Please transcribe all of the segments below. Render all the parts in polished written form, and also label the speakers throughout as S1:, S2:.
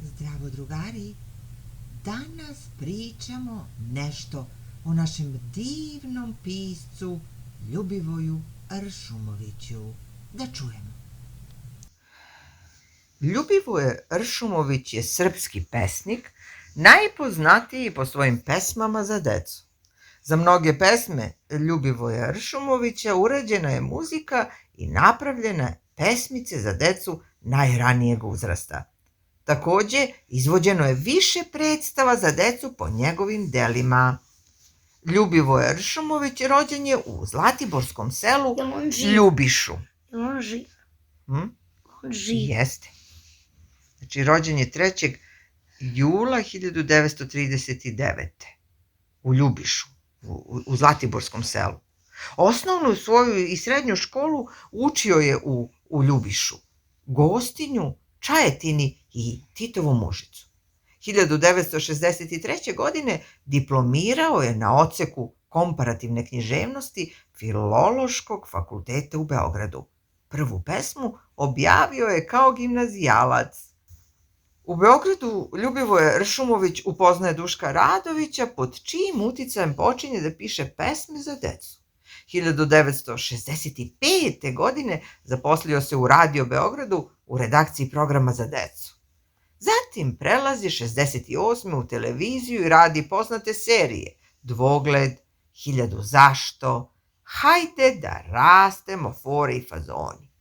S1: Zdravo drugari, danas pričamo nešto o našem divnom piscu Ljubivoju Ršumoviću. Da čujemo.
S2: Ljubivoje Ršumović je srpski pesnik, najpoznatiji po svojim pesmama za decu. Za mnoge pesme Ljubivoja Ršumovića urađena je muzika i napravljene pesmice za decu najranijeg uzrasta. Takođe, izvođeno je više predstava za decu po njegovim delima. Ljubivoje Ršumović rođen je u zlatiborskom selu Ljubišu.
S3: On živ. On živ.
S2: Jeste. Znači, rođen je 3. jula 1939. u Ljubišu, u zlatiborskom selu. Osnovnu svoju i srednju školu učio je u Ljubišu, Gostinju, Čajetini i Titovom Užicu. 1963. godine diplomirao je na odseku komparativne književnosti Filološkog fakulteta u Beogradu. Prvu pesmu objavio je kao gimnazijalac. U Beogradu Ljubivoje Ršumović upoznaje Duška Radovića, pod čijim uticajem počinje da piše pesme za decu. 1965. godine zaposlio se u Radio Beogradu u redakciji programa za decu. Zatim prelazi 68. u televiziju i radi poznate serije Dvogled, 1000 zašto, Hajde da rastemo, fore i fazoni.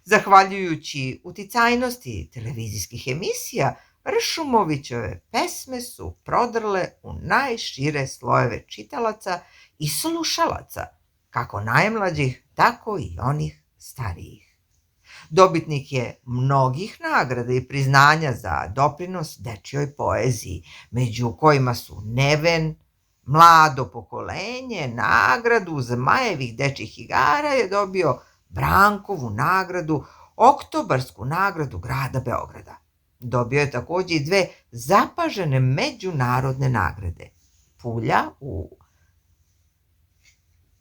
S2: Zahvaljujući uticajnosti televizijskih emisija, Ršumovićeve pesme su prodrle u najšire slojeve čitalaca i slušalaca, kako najmlađih, tako i onih starijih. Dobitnik je mnogih nagrada i priznanja za doprinos dečjoj poeziji, među kojima su Neven, mlado pokolenje, nagradu Zmajevih dečjih igara je dobio Brankovu nagradu, Oktobarsku nagradu grada Beograda. Dobio je takođe i 2 zapažene međunarodne nagrade. Pulja u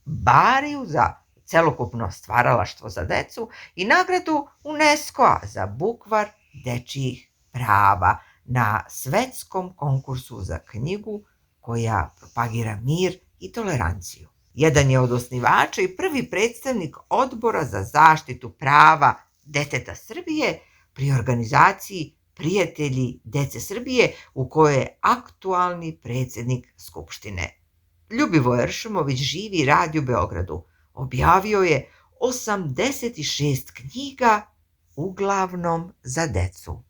S2: Bariju za celokupno stvaralaštvo za decu i nagradu UNESCO-a za bukvar dečijih prava na svetskom konkursu za knjigu koja propagira mir i toleranciju. Jedan je od osnivača i prvi predstavnik Odbora za zaštitu prava deteta Srbije pri organizaciji Prijatelji dece Srbije, u kojoj je aktualni predsednik Skupštine. Ljubivoje Ršumović živi i radi u Beogradu. Objavio je 86 knjiga, uglavnom za decu.